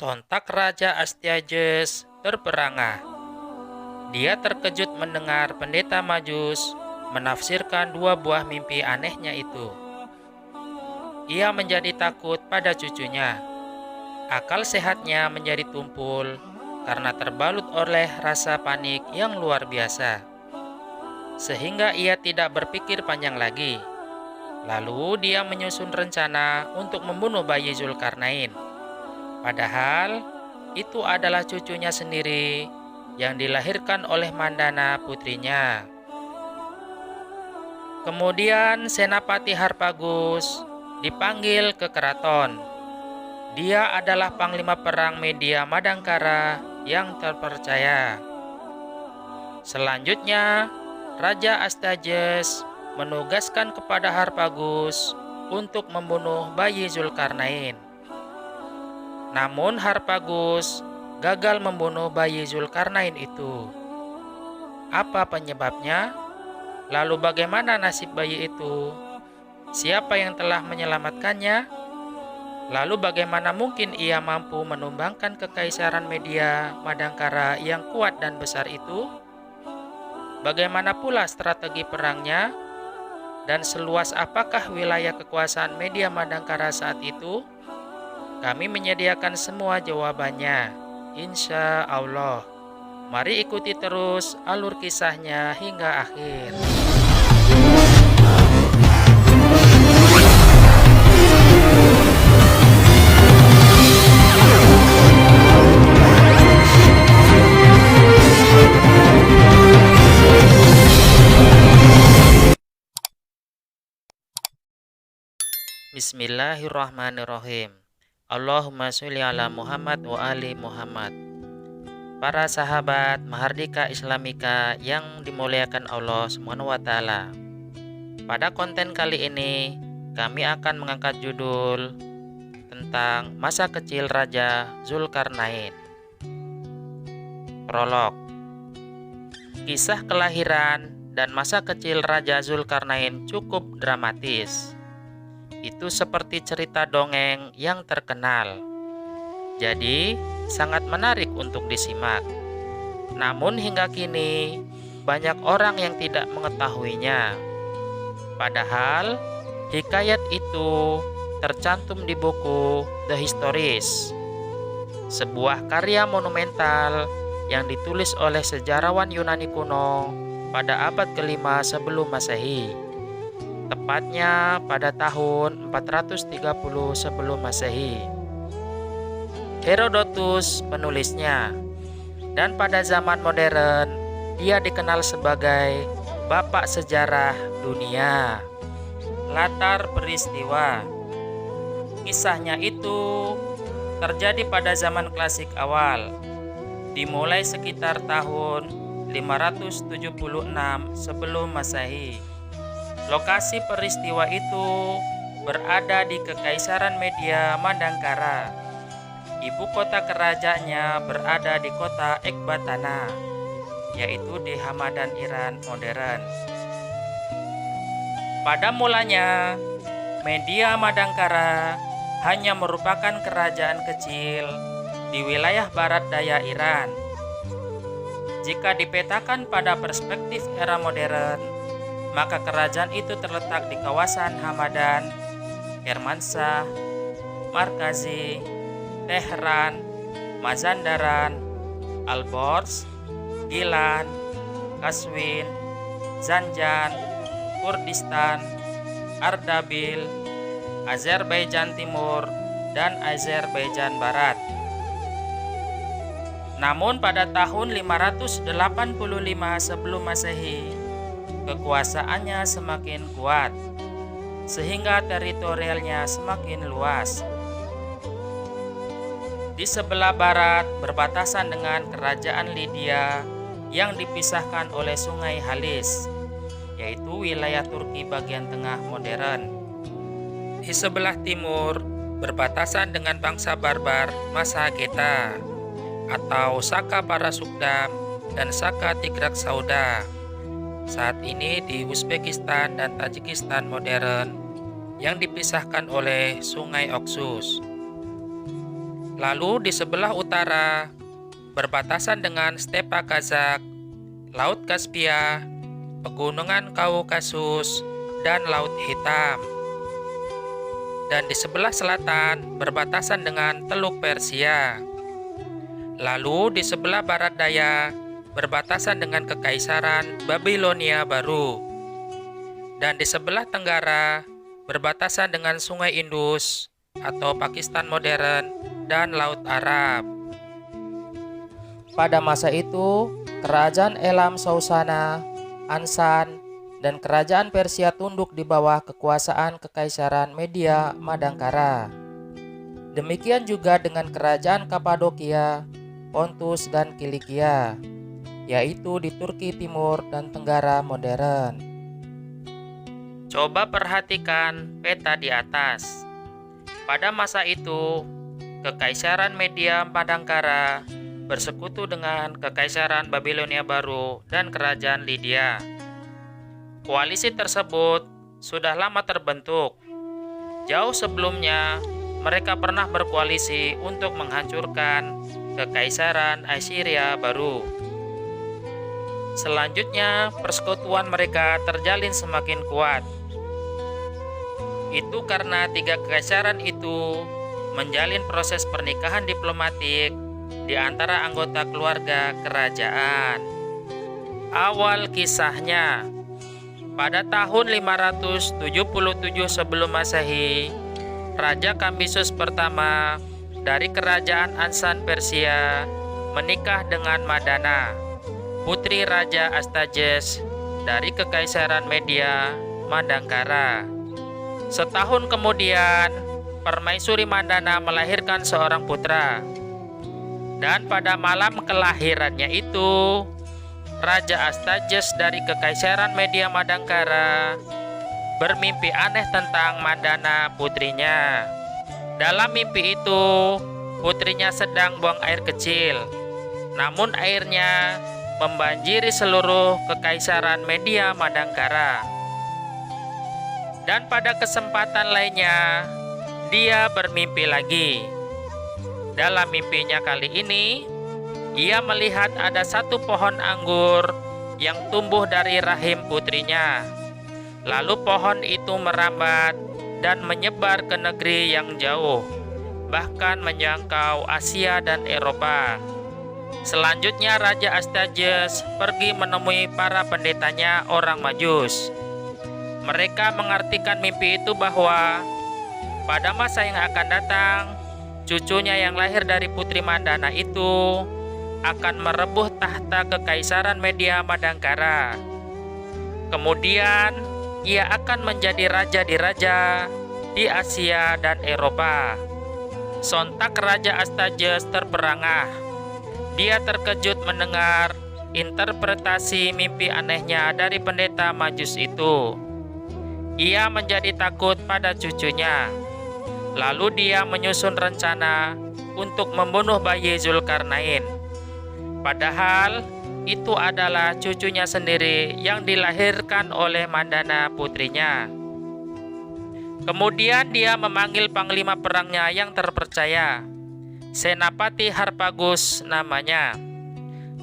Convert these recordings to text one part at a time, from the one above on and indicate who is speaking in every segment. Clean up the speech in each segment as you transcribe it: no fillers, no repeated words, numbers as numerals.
Speaker 1: Sontak Raja Astyages terperangah. Dia terkejut mendengar pendeta Majus menafsirkan dua buah mimpi anehnya itu. Ia menjadi takut pada cucunya. Akal sehatnya menjadi tumpul karena terbalut oleh rasa panik yang luar biasa. Sehingga ia tidak berpikir panjang lagi. Lalu dia menyusun rencana untuk membunuh bayi Zulkarnain. Padahal itu adalah cucunya sendiri yang dilahirkan oleh Mandana putrinya. Kemudian Senapati Harpagus dipanggil ke keraton. Dia adalah panglima perang Media Madangkara yang terpercaya. Selanjutnya, Raja Astyages menugaskan kepada Harpagus untuk membunuh bayi Zulkarnain. Namun Harpagus gagal membunuh bayi Zulkarnain itu. Apa penyebabnya? Lalu bagaimana nasib bayi itu? Siapa yang telah menyelamatkannya? Lalu bagaimana mungkin ia mampu menumbangkan kekaisaran Media Madangkara yang kuat dan besar itu? Bagaimana pula strategi perangnya? Dan seluas apakah wilayah kekuasaan Media Madangkara saat itu? Kami menyediakan semua jawabannya, insya Allah. Mari ikuti terus alur kisahnya hingga akhir. Bismillahirrahmanirrahim. Allahumma sholli ala Muhammad wa ali Muhammad. Para sahabat Mahardika Islamika yang dimuliakan Allah SWT. Pada konten kali ini, kami akan mengangkat judul tentang masa kecil Raja Zulkarnain. Prolog. Kisah kelahiran dan masa kecil Raja Zulkarnain cukup dramatis. Itu seperti cerita dongeng yang terkenal. Jadi, sangat menarik untuk disimak. Namun hingga kini, banyak orang yang tidak mengetahuinya. Padahal, hikayat itu tercantum di buku The Histories, sebuah karya monumental yang ditulis oleh sejarawan Yunani kuno pada abad ke-5 sebelum Masehi. Tepatnya pada tahun 430 sebelum Masehi. Herodotus menulisnya, dan pada zaman modern dia dikenal sebagai bapak sejarah dunia. Latar peristiwa. Kisahnya itu terjadi pada zaman klasik awal, dimulai sekitar tahun 576 sebelum Masehi. Lokasi peristiwa itu berada di Kekaisaran Media Madangkara. Ibu kota kerajaannya berada di kota Ekbatana, yaitu di Hamadan Iran modern. Pada mulanya, Media Madangkara hanya merupakan kerajaan kecil di wilayah barat daya Iran. Jika dipetakan pada perspektif era modern, maka kerajaan itu terletak di kawasan Hamadan, Kermanshah, Markazi, Tehran, Mazandaran, Alborz, Gilan, Kasvin, Zanjan, Kurdistan, Ardabil, Azerbaijan Timur, dan Azerbaijan Barat. Namun pada tahun 585 sebelum Masehi, kekuasaannya semakin kuat, sehingga teritorialnya semakin luas. Di sebelah barat berbatasan dengan kerajaan Lydia yang dipisahkan oleh sungai Halis, yaitu wilayah Turki bagian tengah modern. Di sebelah timur berbatasan dengan bangsa barbar Massagetha atau Saka Parasukdam dan Saka Tigrak Sauda. Saat ini di Uzbekistan dan Tajikistan modern yang dipisahkan oleh sungai Oxus. Lalu di sebelah utara, berbatasan dengan stepa Kazakh, Laut Kaspia, Pegunungan Kaukasus, dan Laut Hitam. Dan di sebelah selatan, berbatasan dengan Teluk Persia. Lalu di sebelah barat daya, berbatasan dengan Kekaisaran Babilonia Baru. Dan di sebelah tenggara, berbatasan dengan Sungai Indus atau Pakistan modern dan Laut Arab. Pada masa itu, kerajaan Elam Sausana, Ansan, dan kerajaan Persia tunduk di bawah kekuasaan Kekaisaran Media Madangkara. Demikian juga dengan kerajaan Kapadokia, Pontus, dan Kilikia, yaitu di Turki Timur dan Tenggara modern. Coba perhatikan peta di atas. Pada masa itu, Kekaisaran Media Madangkara bersekutu dengan Kekaisaran Babilonia Baru dan Kerajaan Lydia. Koalisi tersebut sudah lama terbentuk. Jauh sebelumnya, mereka pernah berkoalisi untuk menghancurkan Kekaisaran Assyria Baru. Selanjutnya, persekutuan mereka terjalin semakin kuat. Itu karena tiga kekaisaran itu menjalin proses pernikahan diplomatik di antara anggota keluarga kerajaan. Awal kisahnya, pada tahun 577 sebelum Masehi, Raja Kambisus pertama dari kerajaan Ansan Persia menikah dengan Madana, putri Raja Astyages dari Kekaisaran Media Madangkara. Setahun kemudian, Permaisuri Madana melahirkan seorang putra. Dan pada malam kelahirannya itu, Raja Astyages dari Kekaisaran Media Madangkara bermimpi aneh tentang Madana putrinya. Dalam mimpi itu, putrinya sedang buang air kecil, namun airnya membanjiri seluruh Kekaisaran Media Madangkara. Dan pada kesempatan lainnya, dia bermimpi lagi. Dalam mimpinya kali ini, ia melihat ada satu pohon anggur yang tumbuh dari rahim putrinya. Lalu pohon itu merambat dan menyebar ke negeri yang jauh, bahkan menjangkau Asia dan Eropa. Selanjutnya Raja Astyages pergi menemui para pendetanya orang Majus. Mereka mengartikan mimpi itu bahwa pada masa yang akan datang, cucunya yang lahir dari putri Madana itu akan merebut tahta Kekaisaran Media Madangkara. Kemudian, ia akan menjadi raja di raja di Asia dan Eropa. Sontak Raja Astyages terperangah. Dia terkejut mendengar interpretasi mimpi anehnya dari pendeta Majus itu. Ia menjadi takut pada cucunya. Lalu dia menyusun rencana untuk membunuh bayi Zulkarnain. Padahal itu adalah cucunya sendiri yang dilahirkan oleh Madana putrinya. Kemudian dia memanggil panglima perangnya yang terpercaya, Senapati Harpagus namanya.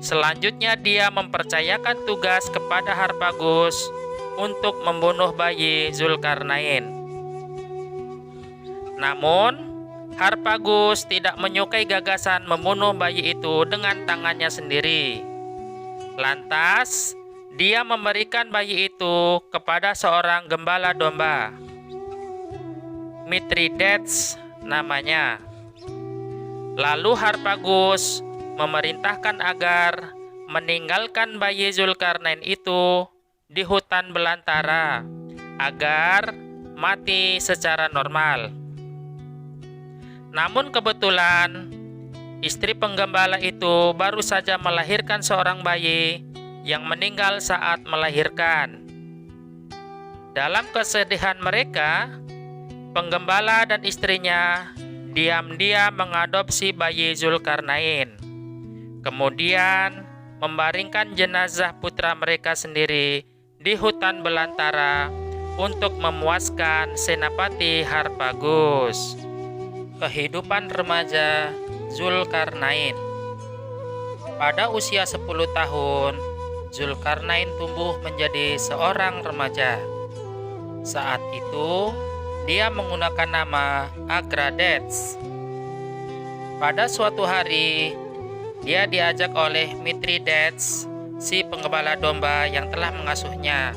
Speaker 1: Selanjutnya dia mempercayakan tugas kepada Harpagus untuk membunuh bayi Zulkarnain. Namun, Harpagus tidak menyukai gagasan membunuh bayi itu dengan tangannya sendiri. Lantas, dia memberikan bayi itu kepada seorang gembala domba, Mithridates namanya. Lalu Harpagus memerintahkan agar meninggalkan bayi Zulkarnain itu di hutan belantara agar mati secara normal. Namun kebetulan istri penggembala itu baru saja melahirkan seorang bayi yang meninggal saat melahirkan. Dalam kesedihan mereka, penggembala dan istrinya diam-diam mengadopsi bayi Zulkarnain. Kemudian membaringkan jenazah putra mereka sendiri di hutan belantara untuk memuaskan Senapati Harpagus. Kehidupan remaja Zulkarnain. Pada usia 10 tahun, Zulkarnain tumbuh menjadi seorang remaja. Saat itu, dia menggunakan nama Agradetes. Pada suatu hari, dia diajak oleh Mithridates, si penggembala domba yang telah mengasuhnya.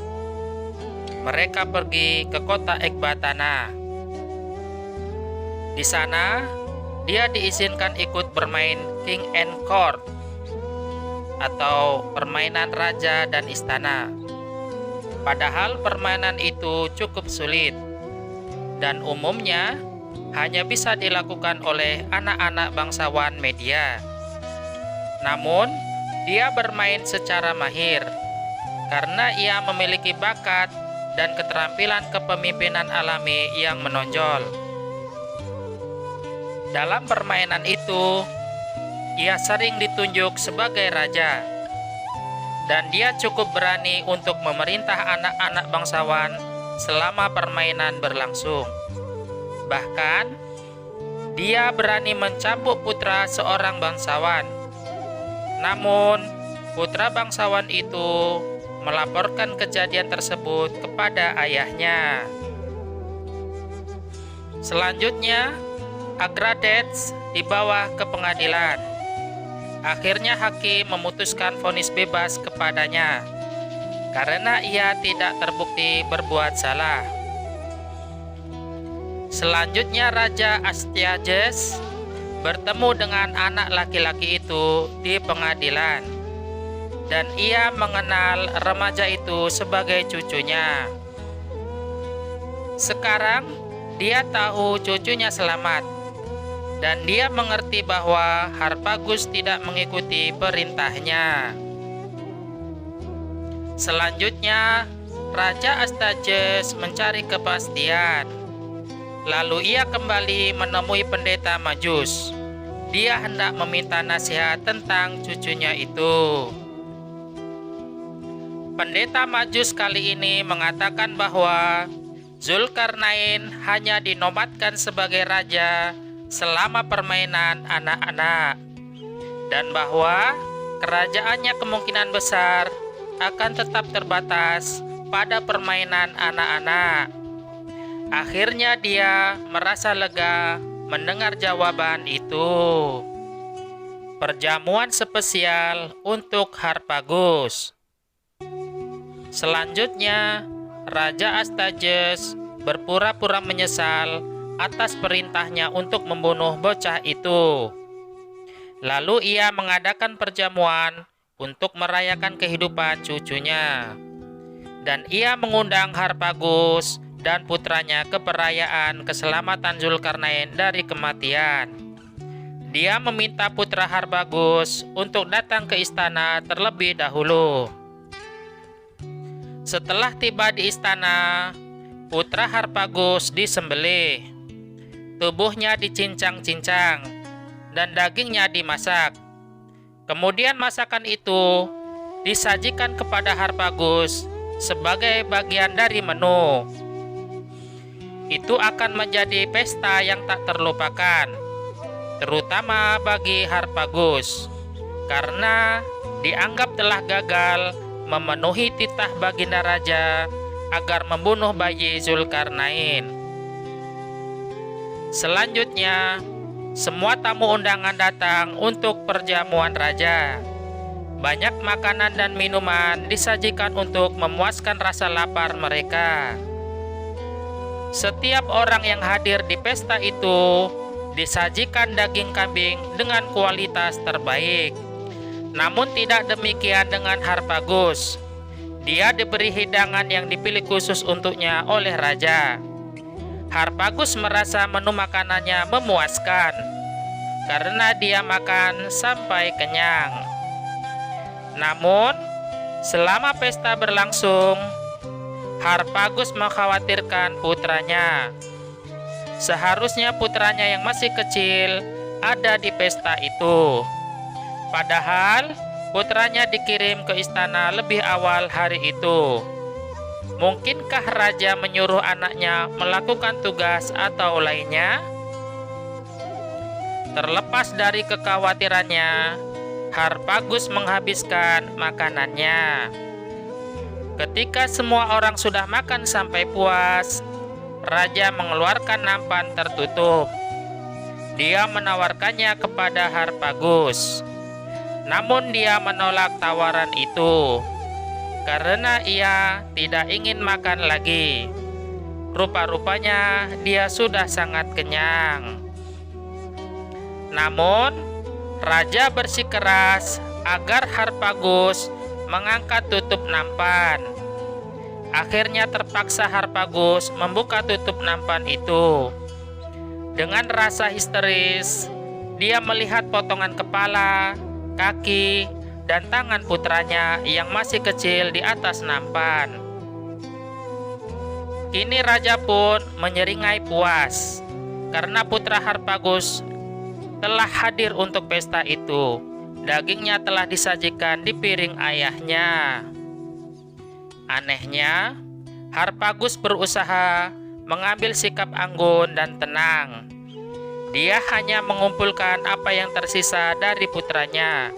Speaker 1: Mereka pergi ke kota Ekbatana. Di sana, dia diizinkan ikut bermain King and Court atau permainan raja dan istana. Padahal permainan itu cukup sulit dan umumnya hanya bisa dilakukan oleh anak-anak bangsawan media. Namun, dia bermain secara mahir karena ia memiliki bakat dan keterampilan kepemimpinan alami yang menonjol. Dalam permainan itu, ia sering ditunjuk sebagai raja, dan dia cukup berani untuk memerintah anak-anak bangsawan selama permainan berlangsung. Bahkan, dia berani mencambuk putra seorang bangsawan. Namun, putra bangsawan itu melaporkan kejadian tersebut kepada ayahnya. Selanjutnya, Agradetes dibawa ke pengadilan. Akhirnya hakim memutuskan vonis bebas kepadanya karena ia tidak terbukti berbuat salah. Selanjutnya Raja Astyages bertemu dengan anak laki-laki itu di pengadilan, dan ia mengenal remaja itu sebagai cucunya. Sekarang dia tahu cucunya selamat, dan dia mengerti bahwa Harpagus tidak mengikuti perintahnya. Selanjutnya, Raja Astyages mencari kepastian. Lalu ia kembali menemui pendeta Majus. Dia hendak meminta nasihat tentang cucunya itu. Pendeta Majus kali ini mengatakan bahwa Zulkarnain hanya dinobatkan sebagai raja selama permainan anak-anak, dan bahwa kerajaannya kemungkinan besar akan tetap terbatas pada permainan anak-anak. Akhirnya dia merasa lega mendengar jawaban itu. Perjamuan spesial untuk Harpagus. Selanjutnya, Raja Astyages berpura-pura menyesal atas perintahnya untuk membunuh bocah itu. Lalu ia mengadakan perjamuan untuk merayakan kehidupan cucunya. Dan ia mengundang Harpagus dan putranya ke perayaan keselamatan Zulkarnain dari kematian. Dia meminta putra Harpagus untuk datang ke istana terlebih dahulu. Setelah tiba di istana, putra Harpagus disembelih. Tubuhnya dicincang-cincang dan dagingnya dimasak. Kemudian masakan itu disajikan kepada Harpagus sebagai bagian dari menu. Itu akan menjadi pesta yang tak terlupakan, terutama bagi Harpagus, karena dianggap telah gagal memenuhi titah baginda raja agar membunuh bayi Zulkarnain. Selanjutnya, semua tamu undangan datang untuk perjamuan raja. Banyak makanan dan minuman disajikan untuk memuaskan rasa lapar mereka. Setiap orang yang hadir di pesta itu disajikan daging kambing dengan kualitas terbaik. Namun tidak demikian dengan Harpagus. Dia diberi hidangan yang dipilih khusus untuknya oleh raja. Harpagus merasa menu makanannya memuaskan karena dia makan sampai kenyang. Namun, selama pesta berlangsung, Harpagus mengkhawatirkan putranya. Seharusnya putranya yang masih kecil ada di pesta itu. Padahal putranya dikirim ke istana lebih awal hari itu. Mungkinkah raja menyuruh anaknya melakukan tugas atau lainnya? Terlepas dari kekhawatirannya, Harpagus menghabiskan makanannya. Ketika semua orang sudah makan sampai puas, raja mengeluarkan nampan tertutup. Dia menawarkannya kepada Harpagus. Namun dia menolak tawaran itu karena ia tidak ingin makan lagi. Rupa-rupanya dia sudah sangat kenyang. Namun, raja bersikeras agar Harpagus mengangkat tutup nampan. Akhirnya terpaksa Harpagus membuka tutup nampan itu. Dengan rasa histeris, dia melihat potongan kepala, kaki, dan tangan putranya yang masih kecil di atas nampan. Kini raja pun menyeringai puas karena putra Harpagus telah hadir untuk pesta itu. Dagingnya telah disajikan di piring ayahnya. Anehnya, Harpagus berusaha mengambil sikap anggun dan tenang. Dia hanya mengumpulkan apa yang tersisa dari putranya.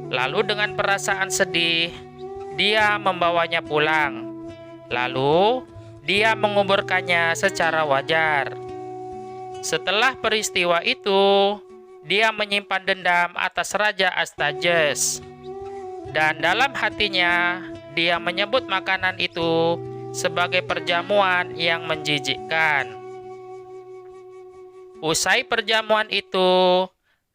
Speaker 1: Lalu dengan perasaan sedih, dia membawanya pulang. Lalu, dia menguburkannya secara wajar. Setelah peristiwa itu, dia menyimpan dendam atas Raja Astyages. Dan dalam hatinya, dia menyebut makanan itu sebagai perjamuan yang menjijikkan. Usai perjamuan itu,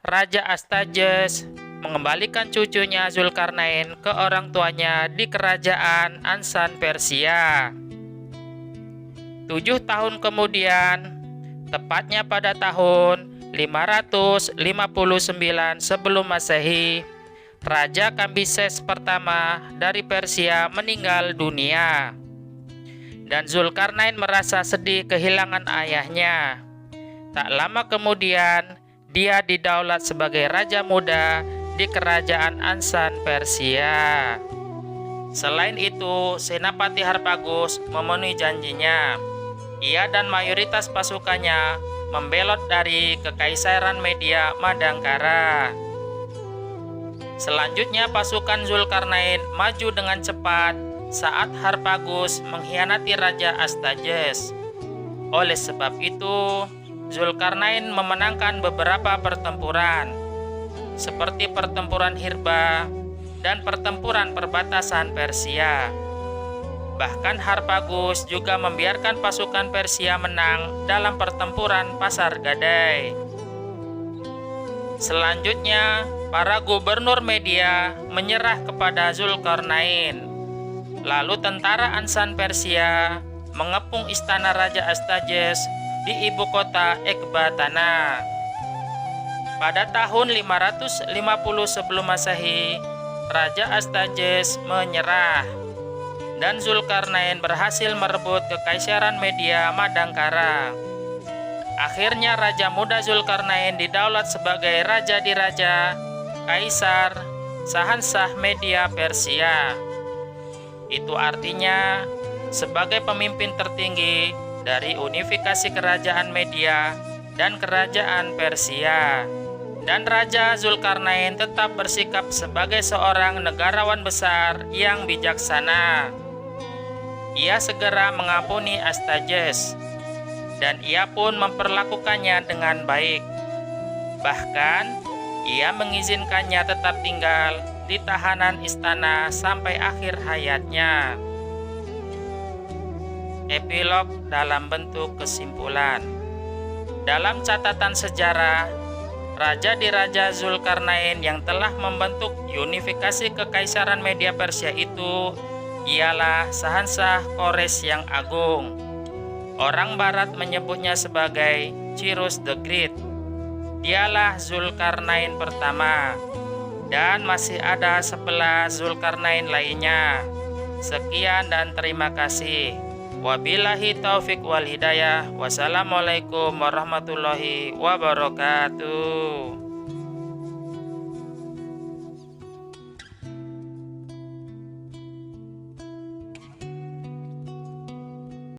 Speaker 1: Raja Astyages mengembalikan cucunya Zulkarnain ke orang tuanya di kerajaan Ansan Persia. 7 tahun kemudian, tepatnya pada tahun 559 sebelum Masehi, Raja Kambises pertama dari Persia meninggal dunia. Dan Zulkarnain merasa sedih kehilangan ayahnya. Tak lama kemudian, dia didaulat sebagai raja muda di kerajaan Ansan Persia. Selain itu, Senapati Harpagus memenuhi janjinya. Ia dan mayoritas pasukannya membelot dari Kekaisaran Media Madangkara. Selanjutnya pasukan Zulkarnain maju dengan cepat saat Harpagus mengkhianati Raja Astyages. Oleh sebab itu, Zulkarnain memenangkan beberapa pertempuran, seperti pertempuran Hirba dan pertempuran perbatasan Persia. Bahkan Harpagus juga membiarkan pasukan Persia menang dalam pertempuran Pasar Gadai. Selanjutnya, para gubernur Media menyerah kepada Zulkarnain. Lalu tentara Ansan Persia mengepung istana Raja Astyages di ibu kota Ekbatana. Pada tahun 550 sebelum Masehi, Raja Astyages menyerah dan Zulkarnain berhasil merebut Kekaisaran Media Madangkara. Akhirnya Raja muda Zulkarnain didaulat sebagai Raja Diraja Kaisar Sahansah Media Persia. Itu artinya sebagai pemimpin tertinggi dari unifikasi kerajaan Media dan kerajaan Persia. Dan Raja Zulkarnain tetap bersikap sebagai seorang negarawan besar yang bijaksana. Ia segera mengampuni Astyages, dan ia pun memperlakukannya dengan baik. Bahkan, ia mengizinkannya tetap tinggal di tahanan istana sampai akhir hayatnya. Epilog dalam bentuk kesimpulan. Dalam catatan sejarah, Raja Diraja Zulkarnain yang telah membentuk unifikasi Kekaisaran Media Persia itu ialah Sahansah Kores yang Agung. Orang Barat menyebutnya sebagai Cyrus the Great. Dialah Zulkarnain pertama, dan masih ada 11 Zulkarnain lainnya. Sekian dan terima kasih. Wabillahi taufik wal hidayah. Wassalamualaikum warahmatullahi wabarakatuh.